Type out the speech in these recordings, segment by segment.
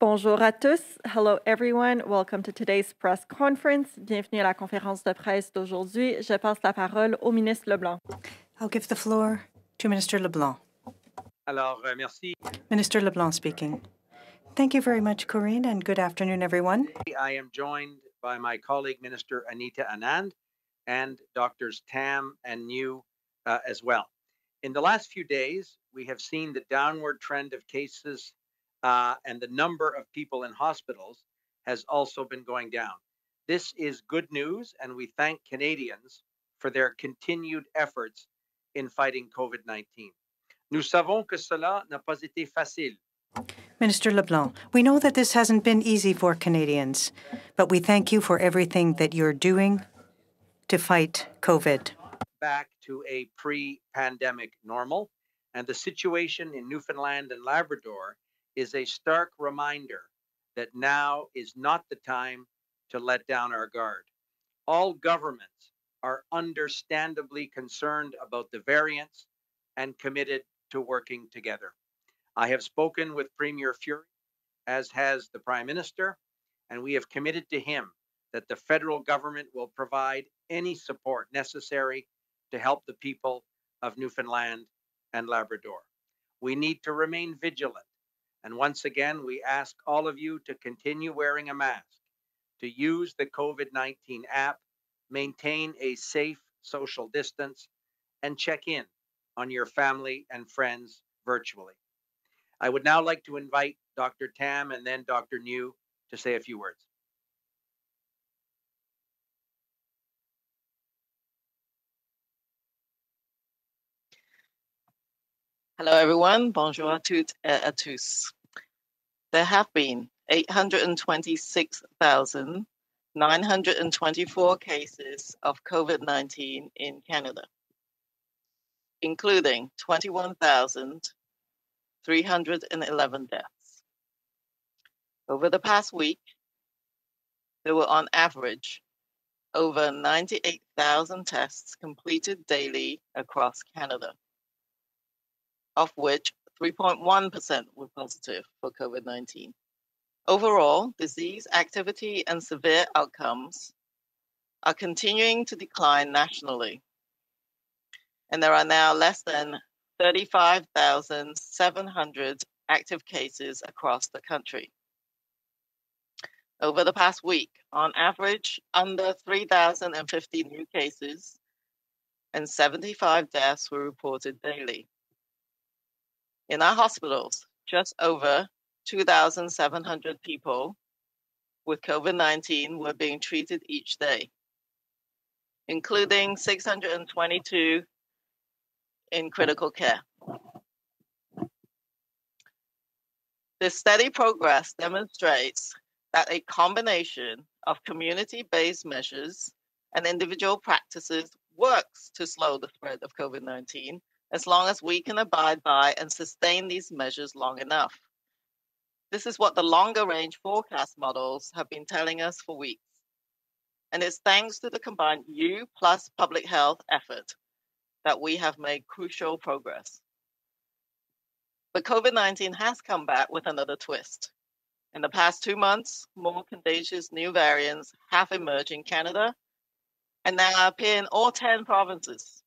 Bonjour à tous. Hello everyone. Welcome to today's press conference. Bienvenue à la conférence de presse d'aujourd'hui. Je passe la parole au ministre Leblanc. I'll give the floor to Minister Leblanc. Alors, merci. Minister Leblanc speaking. Thank you very much, Corinne, and good afternoon, everyone. I am joined by my colleague, Minister Anita Anand, and Doctors Tam and New as well. In the last few days, we have seen the downward trend of cases and the number of people in hospitals has also been going down. This is good news, and we thank Canadians for their continued efforts in fighting COVID-19. Nous savons que cela n'a pas été facile. Minister Leblanc, we know that this hasn't been easy for Canadians, but we thank you for everything that you're doing to fight COVID. Back to a pre-pandemic normal, and the situation in Newfoundland and Labrador is a stark reminder that now is not the time to let down our guard. All governments are understandably concerned about the variants and committed to working together. I have spoken with Premier Fury, as has the Prime Minister, and we have committed to him that the federal government will provide any support necessary to help the people of Newfoundland and Labrador. We need to remain vigilant. And once again, we ask all of you to continue wearing a mask, to use the COVID-19 app, maintain a safe social distance, and check in on your family and friends virtually. I would now like to invite Dr. Tam and then Dr. New to say a few words. Hello, everyone. Bonjour à toutes et à tous. There have been 826,924 cases of COVID-19 in Canada, including 21,311 deaths. Over the past week, there were on average over 98,000 tests completed daily across Canada, of which 3.1% were positive for COVID-19. Overall, disease activity and severe outcomes are continuing to decline nationally, and there are now less than 35,700 active cases across the country. Over the past week, on average, under 3,050 new cases and 75 deaths were reported daily. In our hospitals, just over 2,700 people with COVID-19 were being treated each day, including 622 in critical care. This steady progress demonstrates that a combination of community-based measures and individual practices works to slow the spread of COVID-19 as long as we can abide by and sustain these measures long enough. This is what the longer-range forecast models have been telling us for weeks. And it's thanks to the combined U plus public health effort that we have made crucial progress. But COVID-19 has come back with another twist. In the past 2 months, more contagious new variants have emerged in Canada and now appear in all 10 provinces.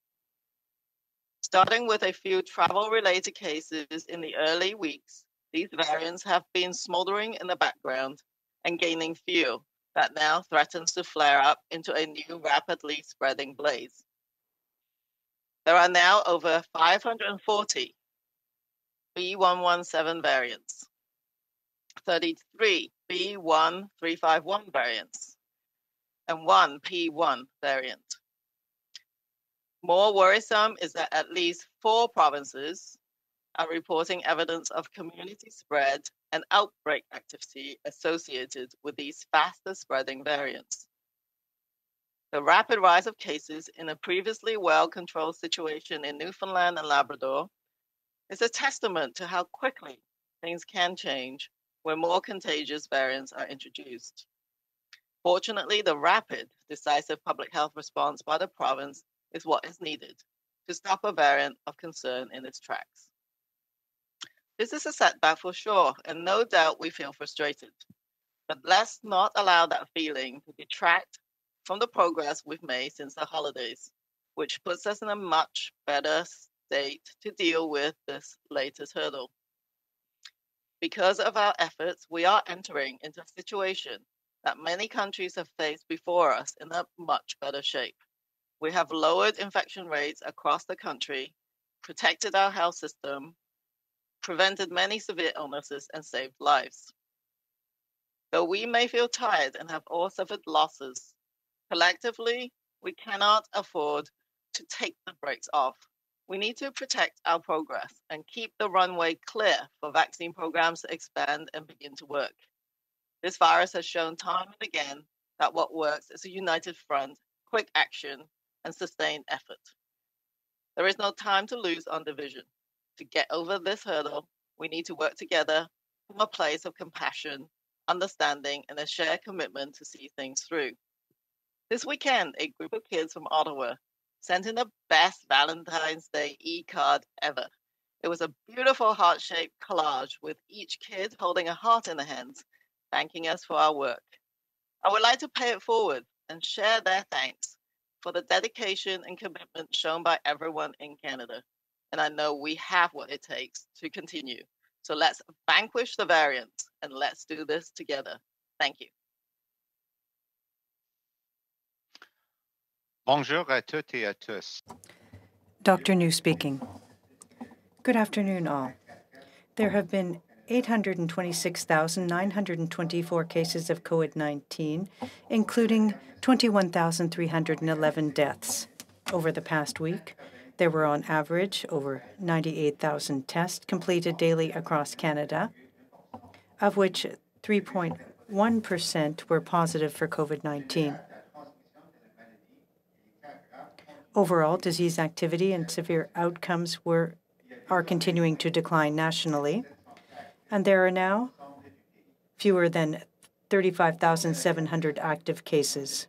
Starting with a few travel-related cases in the early weeks, these variants have been smoldering in the background and gaining fuel that now threatens to flare up into a new rapidly spreading blaze. There are now over 540 B117 variants, 33 B1351 variants, and 1 P1 variant. More worrisome is that at least 4 provinces are reporting evidence of community spread and outbreak activity associated with these faster spreading variants. The rapid rise of cases in a previously well-controlled situation in Newfoundland and Labrador is a testament to how quickly things can change when more contagious variants are introduced. Fortunately, the rapid, decisive public health response by the province is what is needed to stop a variant of concern in its tracks. This is a setback for sure, and no doubt we feel frustrated. But let's not allow that feeling to detract from the progress we've made since the holidays, which puts us in a much better state to deal with this latest hurdle. Because of our efforts, we are entering into a situation that many countries have faced before us in a much better shape. We have lowered infection rates across the country, protected our health system, prevented many severe illnesses, and saved lives. Though we may feel tired and have all suffered losses, collectively, we cannot afford to take the brakes off. We need to protect our progress and keep the runway clear for vaccine programs to expand and begin to work. This virus has shown time and again that what works is a united front, quick action, and sustained effort. There is no time to lose on division. To get over this hurdle, we need to work together from a place of compassion, understanding, and a shared commitment to see things through. This weekend, a group of kids from Ottawa sent in the best Valentine's Day e-card ever. It was a beautiful heart-shaped collage with each kid holding a heart in their hands, thanking us for our work. I would like to pay it forward and share their thanks for the dedication and commitment shown by everyone in Canada. And I know we have what it takes to continue. So let's vanquish the variants and let's do this together. Thank you. Bonjour à toutes et à tous. Dr. New speaking. Good afternoon, all. There have been 826,924 cases of COVID-19, including 21,311 deaths. Over the past week, there were on average over 98,000 tests completed daily across Canada, of which 3.1% were positive for COVID-19. Overall, disease activity and severe outcomes are continuing to decline nationally, and there are now fewer than 35,700 active cases.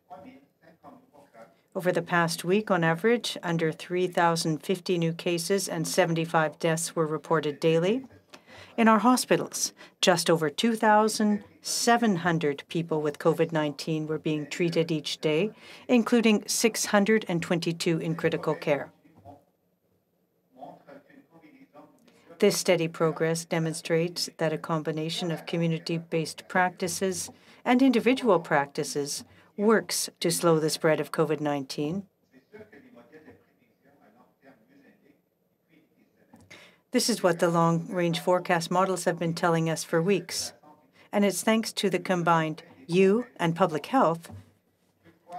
Over the past week, on average, under 3,050 new cases and 75 deaths were reported daily. In our hospitals, just over 2,700 people with COVID-19 were being treated each day, including 622 in critical care. This steady progress demonstrates that a combination of community-based practices and individual practices works to slow the spread of COVID-19. This is what the long-range forecast models have been telling us for weeks, and it's thanks to the combined you and public health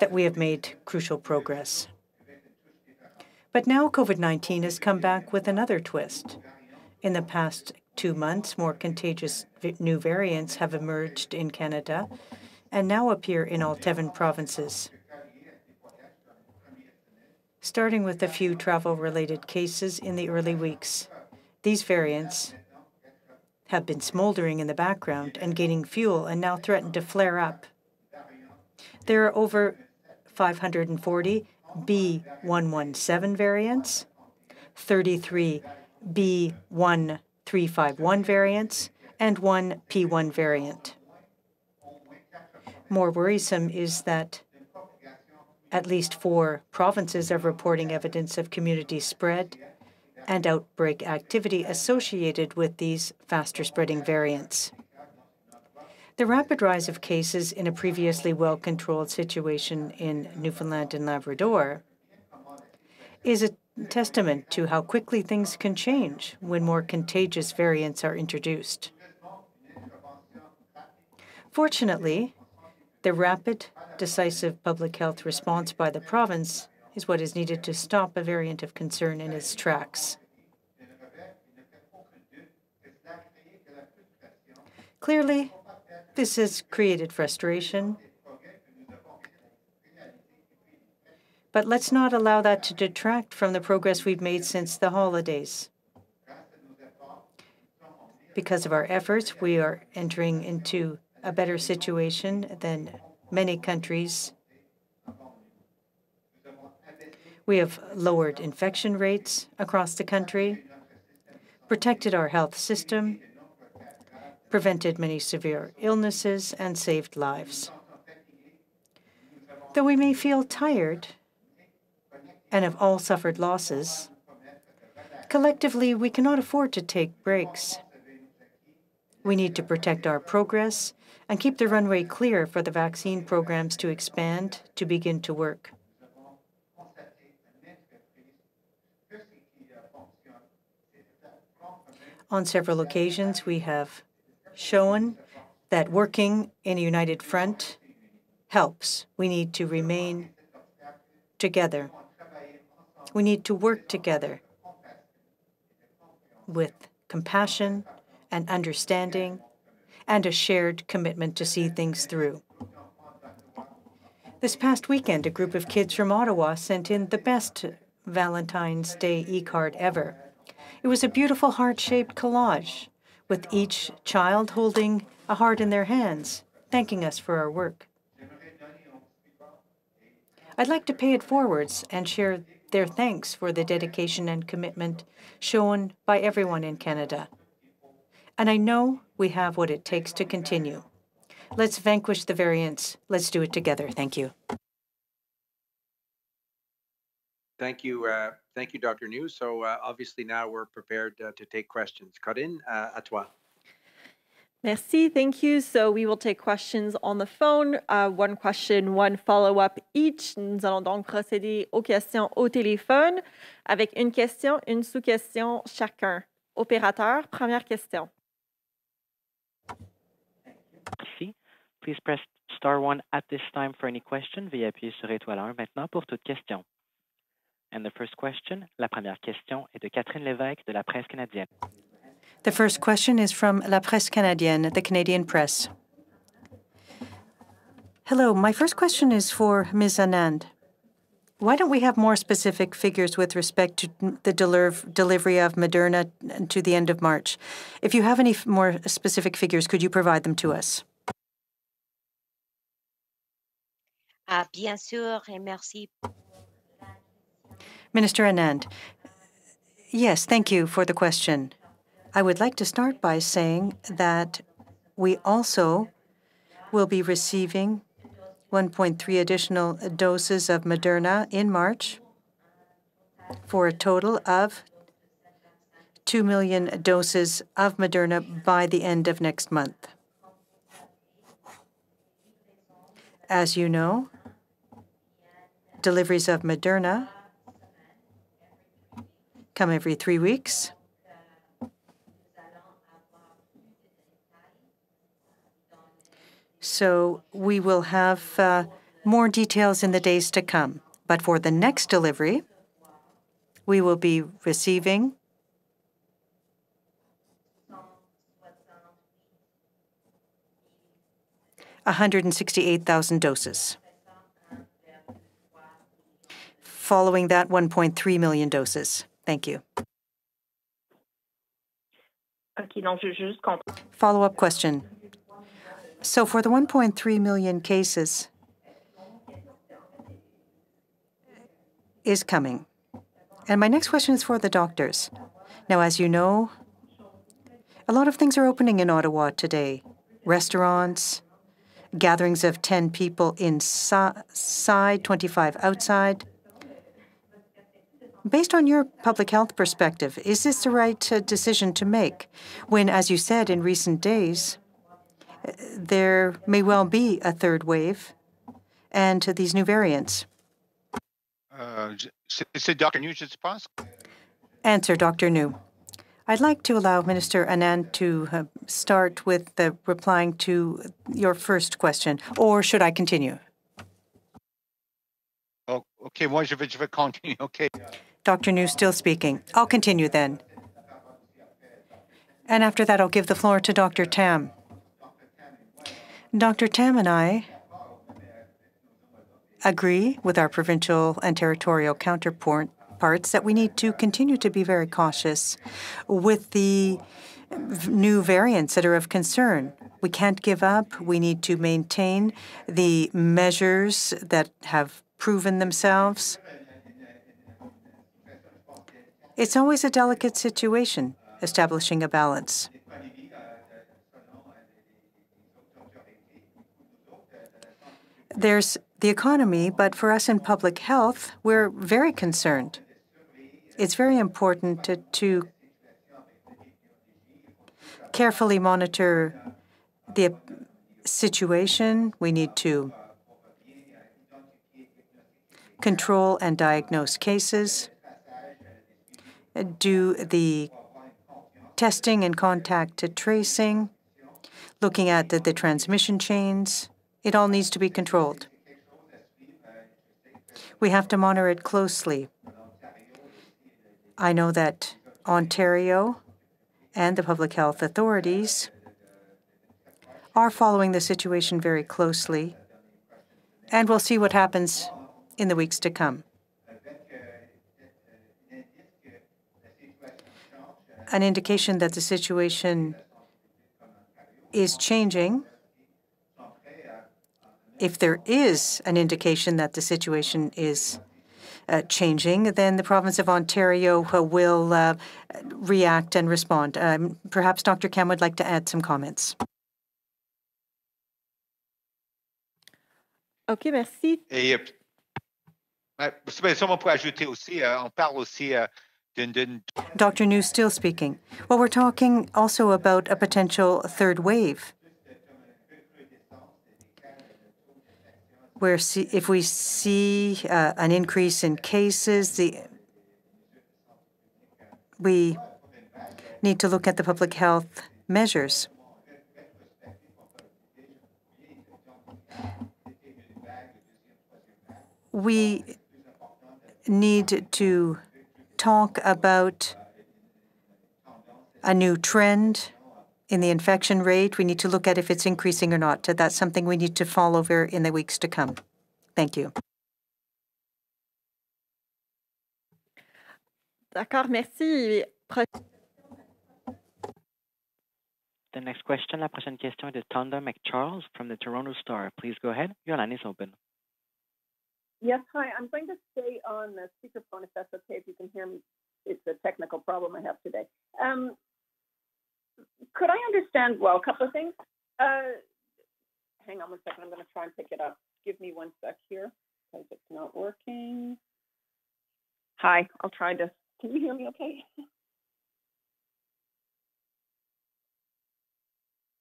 that we have made crucial progress. But now COVID-19 has come back with another twist. In the past 2 months, more contagious new variants have emerged in Canada and now appear in all 7 provinces. Starting with a few travel-related cases in the early weeks, these variants have been smoldering in the background and gaining fuel and now threaten to flare up. There are over 540 B.1.1.7 variants, 33 B.1.351 variants, and 1 P.1 variant. More worrisome is that at least 4 provinces are reporting evidence of community spread and outbreak activity associated with these faster-spreading variants. The rapid rise of cases in a previously well-controlled situation in Newfoundland and Labrador is a testament to how quickly things can change when more contagious variants are introduced. Fortunately, the rapid, decisive public health response by the province is what is needed to stop a variant of concern in its tracks. Clearly, this has created frustration, but let's not allow that to detract from the progress we've made since the holidays. Because of our efforts, we are entering into a better situation than many countries. We have lowered infection rates across the country. protected our health system, prevented many severe illnesses, and saved lives. Though we may feel tired and have all suffered losses, collectively, we cannot afford to take breaks. We need to protect our progress and keep the runway clear for the vaccine programs to expand, to begin to work. On several occasions, we have shown that working in a united front helps. We need to remain together. We need to work together with compassion and understanding and a shared commitment to see things through. This past weekend, a group of kids from Ottawa sent in the best Valentine's Day e-card ever. It was a beautiful heart-shaped collage with each child holding a heart in their hands, thanking us for our work. I'd like to pay it forwards and share their thanks for the dedication and commitment shown by everyone in Canada. And I know we have what it takes to continue. Let's vanquish the variants. Let's do it together. Thank you. Thank you, Dr. New. So obviously now we're prepared to take questions. Corinne, à toi. Merci, thank you. So we will take questions on the phone. One question, one follow-up each. Nous allons donc procéder aux questions au téléphone avec une question, une sous-question chacun. Opérateur, première question. Merci. Please press star 1 at this time for any question. Veuillez appuyer sur étoile 1 maintenant pour toute question. And the first question, la première question est de Catherine Lévesque de la Presse canadienne. The first question is from La Presse canadienne, the Canadian press. Hello, my first question is for Ms. Anand. Why don't we have more specific figures with respect to the delivery of Moderna to the end of March? If you have any more specific figures, could you provide them to us? Bien sûr, et merci. Minister Anand, yes, thank you for the question. I would like to start by saying that we also will be receiving 1.3 additional doses of Moderna in March for a total of 2 million doses of Moderna by the end of next month. As you know, deliveries of Moderna come every 3 weeks. So we will have more details in the days to come. But for the next delivery, we will be receiving 168,000 doses. Following that, 1.3 million doses. Thank you. Follow-up question. So for the 1.3 million cases is coming. And my next question is for the doctors. Now, as you know, a lot of things are opening in Ottawa today. Restaurants, gatherings of 10 people inside, 25 outside. Based on your public health perspective, is this the right decision to make when, as you said in recent days, there may well be a third wave and these new variants? C'est Dr. New, je pense. Answer, Dr. New. I'd like to allow Minister Anand to start with replying to your first question, or should I continue? Oh, okay, moi je vais continuer. Okay. Dr. New still speaking. I'll continue then. And after that, I'll give the floor to Dr. Tam. Dr. Tam and I agree with our provincial and territorial counterparts that we need to continue to be very cautious with the new variants that are of concern. We can't give up. We need to maintain the measures that have proven themselves. It's always a delicate situation. establishing a balance. There's the economy, but for us in public health, we're very concerned. It's very important to carefully monitor the situation. We need to control and diagnose cases, do the testing and contact tracing, looking at the transmission chains. It all needs to be controlled. We have to monitor it closely. I know that Ontario and the public health authorities are following the situation very closely, and we'll see what happens in the weeks to come. An indication that the situation is changing. If there is an indication that the situation is changing, then the province of Ontario will react and respond. Perhaps Dr. Kam would like to add some comments. OK, merci. Et sûrement pour ajouter aussi, on parle aussi d'une. Dr. New still speaking. Well, we're talking also about a potential third wave, where if we see an increase in cases, we need to look at the public health measures. We need to talk about a new trend in the infection rate. We need to look at if it's increasing or not. That's something we need to follow in the weeks to come. Thank you. D'accord, merci. The next question, la prochaine question est de Tonda McCharles from the Toronto Star. Please go ahead. Your line is open. Yes, hi. I'm going to stay on the speakerphone if that's okay, if you can hear me. It's a technical problem I have today. Could I understand, well, a couple of things. Hang on one second. I'm going to try and pick it up. Give me one sec here because it's not working. Hi, I'll try to. Can you hear me okay?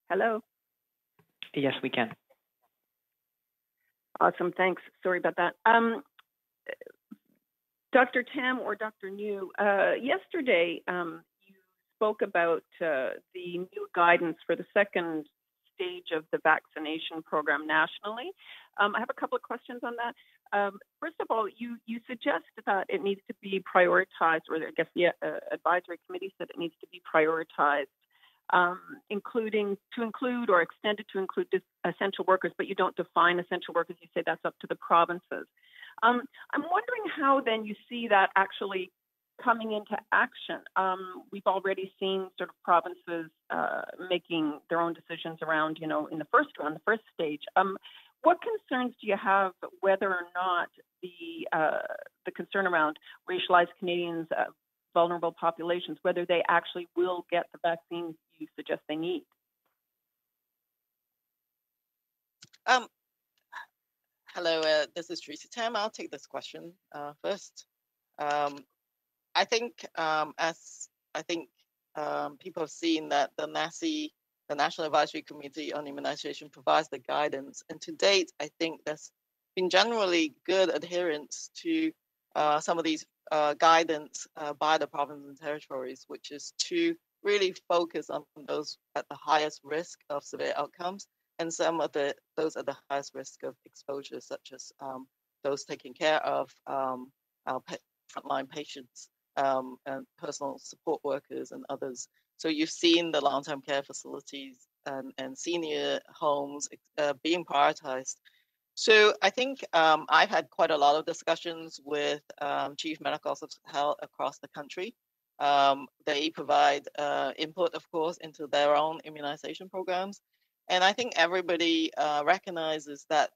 Hello? Yes, we can. Awesome, thanks. Sorry about that. Dr. Tam or Dr. New, yesterday you spoke about the new guidance for the second stage of the vaccination program nationally. I have a couple of questions on that. First of all, you suggest that it needs to be prioritized, or I guess the advisory committee said it needs to be prioritized, include or extended to include essential workers, but you don't define essential workers. You say that's up to the provinces. I'm wondering how then you see that actually coming into action. We've already seen sort of provinces making their own decisions around, in the first round, the first stage. What concerns do you have whether or not the concern around racialized Canadians, vulnerable populations, whether they actually will get the vaccines you suggest they need? Hello, this is Teresa Tam. I'll take this question first. I think, people have seen that the National Advisory Committee on Immunization provides the guidance, and to date, I think there's been generally good adherence to some of these guidance by the provinces and territories, which is to really focus on those at the highest risk of severe outcomes, and some of those at the highest risk of exposure, such as those taking care of our frontline patients and personal support workers and others. So you've seen the long-term care facilities and senior homes being prioritized. So I think I've had quite a lot of discussions with chief medical officers of health across the country. They provide input, of course, into their own immunization programs. And I think everybody recognizes that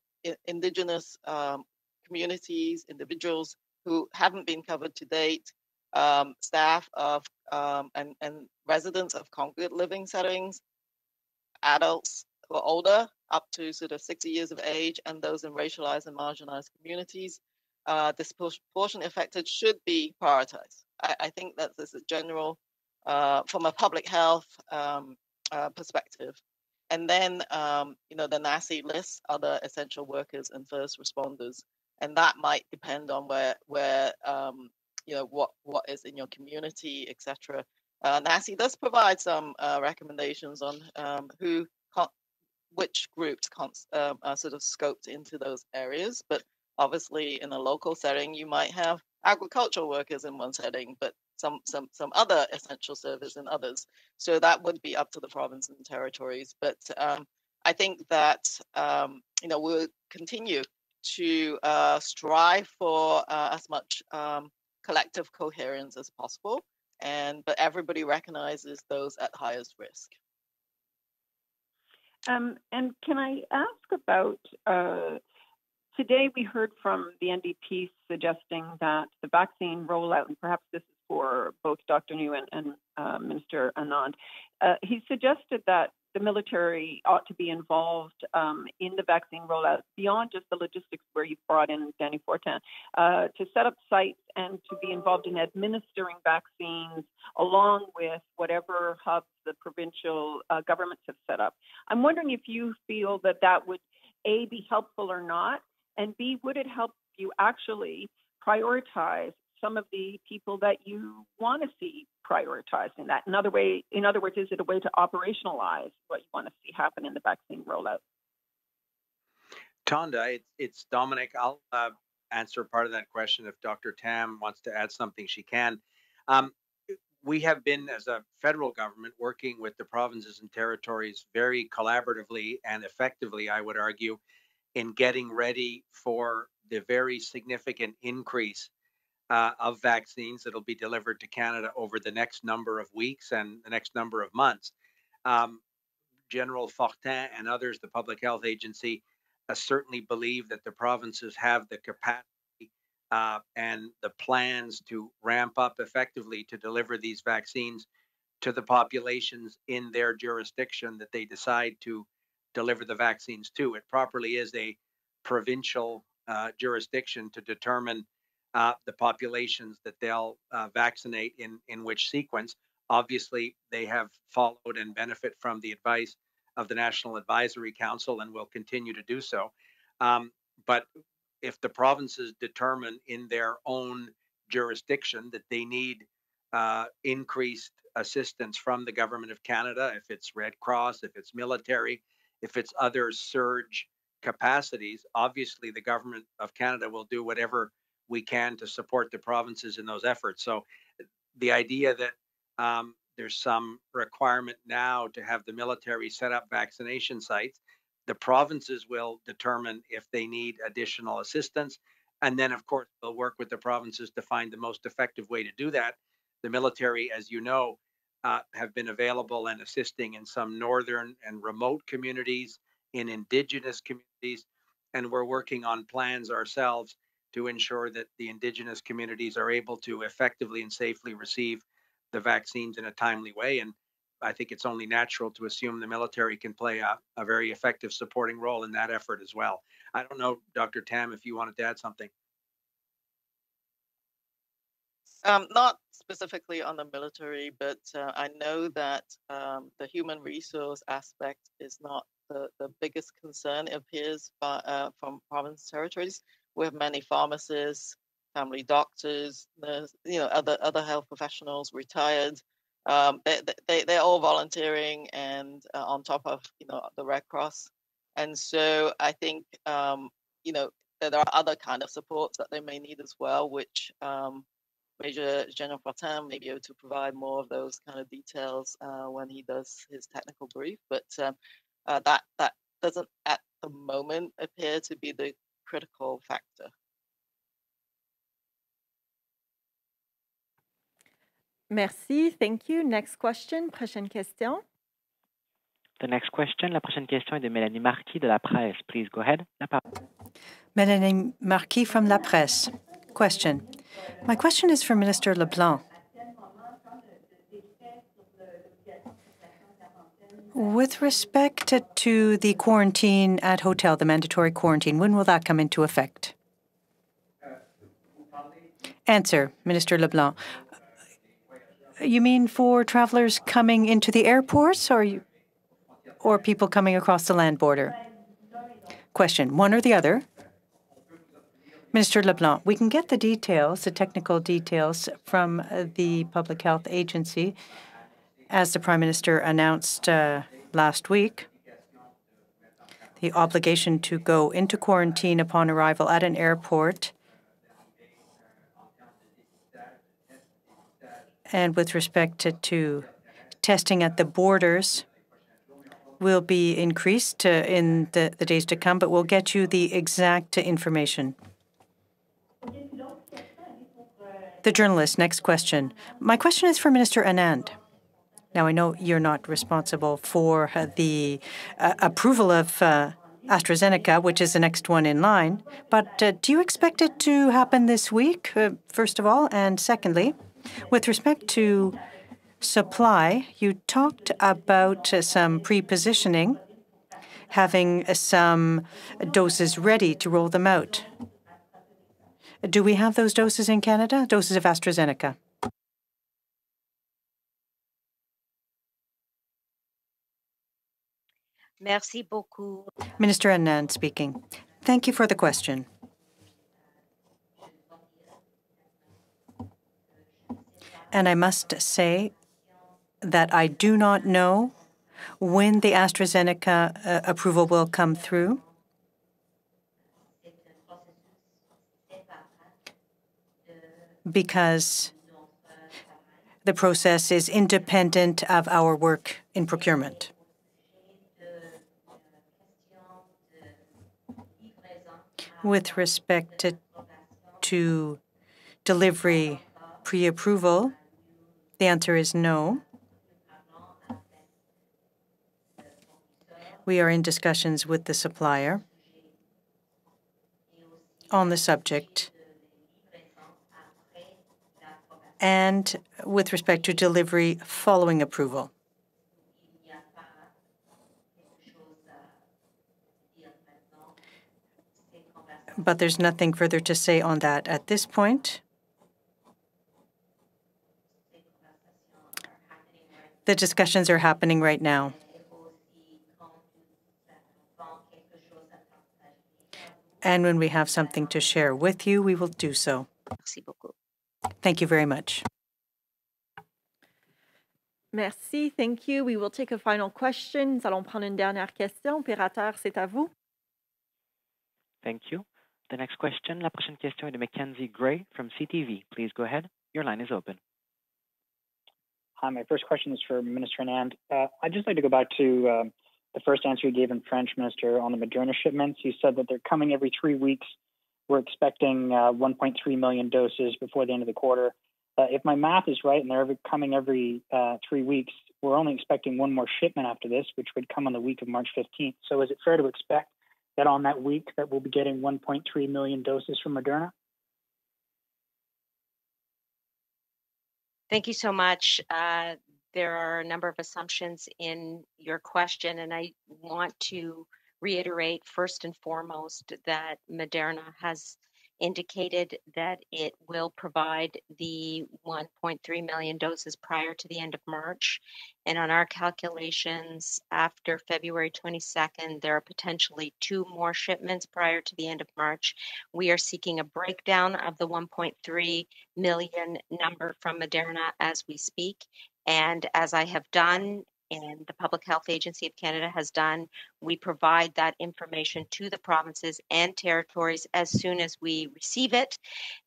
Indigenous communities, individuals who haven't been covered to date, staff of and residents of congregate living settings, adults who are older, up to sort of 60 years of age, and those in racialized and marginalized communities, disproportionately affected should be prioritized. I think that this is a general, from a public health perspective. And then, the NACI lists other essential workers and first responders, and that might depend on where what is in your community, etc. NACI does provide some recommendations on which groups are sort of scoped into those areas. But obviously, in a local setting, you might have agricultural workers in one setting, but some other essential service in others. So that would be up to the province and territories. But I think that we'll continue to strive for as much collective coherence as possible, but everybody recognizes those at highest risk. And can I ask about, today we heard from the NDP suggesting that the vaccine rollout, and perhaps this is for both Dr. New and Minister Anand, he suggested that the military ought to be involved in the vaccine rollout beyond just the logistics where you've brought in Danny Fortin, to set up sites and to be involved in administering vaccines along with whatever hubs the provincial governments have set up. I'm wondering if you feel that that would, A, be helpful or not, and B, would it help you actually prioritize some of the people that you want to see prioritized in that? In other words, is it a way to operationalize what you want to see happen in the vaccine rollout? Tonda, it's Dominic. I'll answer part of that question. If Dr. Tam wants to add something, she can. We have been, as a federal government, working with the provinces and territories very collaboratively and effectively, I would argue, in getting ready for the very significant increase of vaccines that will be delivered to Canada over the next number of weeks and the next number of months. General Fortin and others, the Public Health Agency, certainly believe that the provinces have the capacity and the plans to ramp up effectively to deliver these vaccines to the populations in their jurisdiction that they decide to deliver the vaccines to. It properly is a provincial jurisdiction to determine the populations that they'll vaccinate in which sequence. Obviously, they have followed and benefit from the advice of the National Advisory Council and will continue to do so. But if the provinces determine in their own jurisdiction that they need increased assistance from the Government of Canada, if it's Red Cross, if it's military, if it's other surge capacities, obviously the Government of Canada will do whatever we can to support the provinces in those efforts. So the idea that there's some requirement now to have the military set up vaccination sites, the provinces will determine if they need additional assistance. And then, of course, they'll work with the provinces to find the most effective way to do that. The military, as you know, have been available and assisting in some northern and remote communities, in Indigenous communities, and we're working on plans ourselves to ensure that the Indigenous communities are able to effectively and safely receive the vaccines in a timely way. And I think it's only natural to assume the military can play a very effective supporting role in that effort as well. I don't know, Dr. Tam, if you wanted to add something. Not specifically on the military, but I know that the human resource aspect is not the biggest concern, it appears, from province territories. We have many pharmacists, family doctors, nurses, other health professionals, retired. They're all volunteering and on top of the Red Cross, and so I think there are other kind of supports that they may need as well, which Major General Fortin may be able to provide more of those kind of details when he does his technical brief. But that doesn't at the moment appear to be the critical factor. Merci. Thank you. Next question. Prochaine question. The next question, la prochaine question est de Mélanie Marquis de La Presse. Please go ahead. Mélanie Marquis from La Presse. question. My question is for Minister LeBlanc. With respect to the quarantine at hotel, the mandatory quarantine, when will that come into effect? Answer, Minister LeBlanc. You mean for travelers coming into the airports or people coming across the land border? Question, one or the other? Minister LeBlanc, we can get the details, the technical details from the Public Health Agency. As the Prime Minister announced last week, the obligation to go into quarantine upon arrival at an airport and with respect to testing at the borders will be increased in the days to come, but we'll get you the exact information. The journalist, next question. My question is for Minister Anand. Now, I know you're not responsible for the approval of AstraZeneca, which is the next one in line, but do you expect it to happen this week, first of all? And secondly, with respect to supply, you talked about some pre-positioning, having some doses ready to roll them out. Do we have those doses in Canada, doses of AstraZeneca? Merci beaucoup. Minister Anand speaking. Thank you for the question. And I must say that I do not know when the AstraZeneca approval will come through. Because the process is independent of our work in procurement. With respect to delivery pre-approval, the answer is no. We are in discussions with the supplier on the subject. And with respect to delivery following approval. But there's nothing further to say on that at this point. The discussions are happening right now. And when we have something to share with you, we will do so. Merci beaucoup. Thank you very much. Merci, thank you. We will take a final question. Nous allons prendre une dernière question. Opérateur, c'est à vous. Thank you. The next question, la prochaine question est de Mackenzie Gray from CTV. Please go ahead. Your line is open. Hi, my first question is for Minister Anand. I'd just like to go back to the first answer you gave in French, Minister, on the Moderna shipments. You said that they're coming every 3 weeks. We're expecting 1.3 million doses before the end of the quarter. If my math is right and they're coming every 3 weeks, we're only expecting one more shipment after this, which would come on the week of March 15th. So is it fair to expect that on that week that we'll be getting 1.3 million doses from Moderna? Thank you so much. There are a number of assumptions in your question, and I want to reiterate first and foremost that Moderna has indicated that it will provide the 1.3 million doses prior to the end of March. And on our calculations, after February 22nd, there are potentially 2 more shipments prior to the end of March. We are seeking a breakdown of the 1.3 million number from Moderna as we speak. And as I have done, and the Public Health Agency of Canada has done, we provide that information to the provinces and territories as soon as we receive it.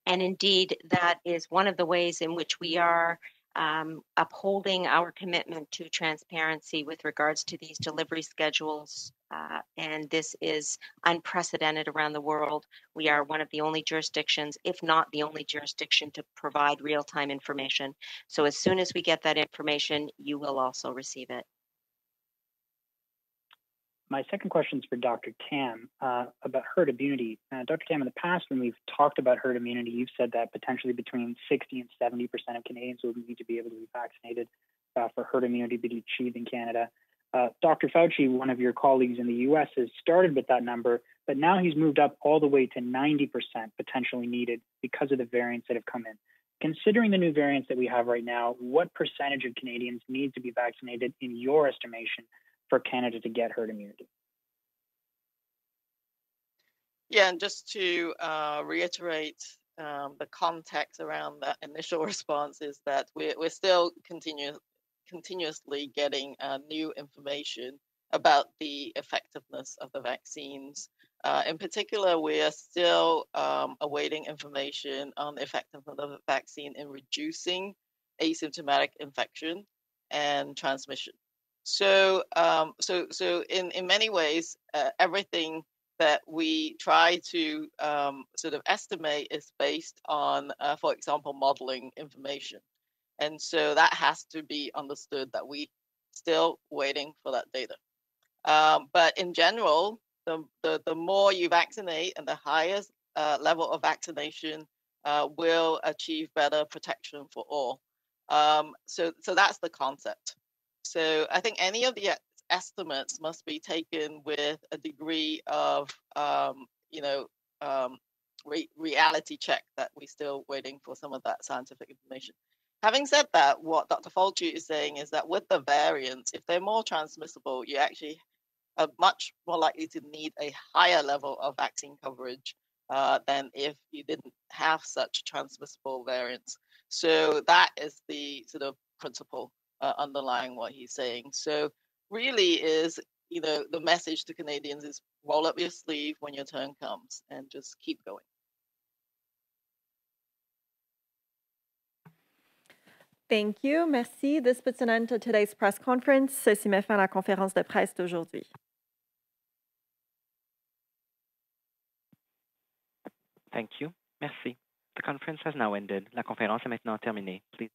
And indeed, that is one of the ways in which we are upholding our commitment to transparency with regards to these delivery schedules. And this is unprecedented around the world. We are one of the only jurisdictions, if not the only jurisdiction, to provide real-time information. So as soon as we get that information, you will also receive it. My second question is for Dr. Tam about herd immunity. Dr. Tam, in the past, when we've talked about herd immunity, you've said that potentially between 60 and 70% of Canadians will need to be able to be vaccinated for herd immunity to be achieved in Canada. Dr. Fauci, one of your colleagues in the U.S., has started with that number, but now he's moved up all the way to 90% potentially needed because of the variants that have come in. Considering the new variants that we have right now, what percentage of Canadians need to be vaccinated in your estimation for Canada to get herd immunity? Yeah, and just to reiterate the context around that initial response is that we're still continuously getting new information about the effectiveness of the vaccines. In particular, we are still awaiting information on the effectiveness of the vaccine in reducing asymptomatic infection and transmission. So in many ways, everything that we try to sort of estimate is based on, for example, modeling information. And so that has to be understood that we still waiting for that data. But in general, the more you vaccinate and the highest level of vaccination will achieve better protection for all. So that's the concept. So I think any of the estimates must be taken with a degree of, reality check that we're still waiting for some of that scientific information. Having said that, what Dr. Fauci is saying is that with the variants, if they're more transmissible, you actually are much more likely to need a higher level of vaccine coverage than if you didn't have such transmissible variants. So that is the sort of principle underlying what he's saying. So really is, the message to Canadians is roll up your sleeve when your turn comes and just keep going. Thank you. Merci. This puts an end to today's press conference. Ceci met fin à la conférence de presse d'aujourd'hui. Thank you. Merci. The conference has now ended. La conférence est maintenant terminée. Please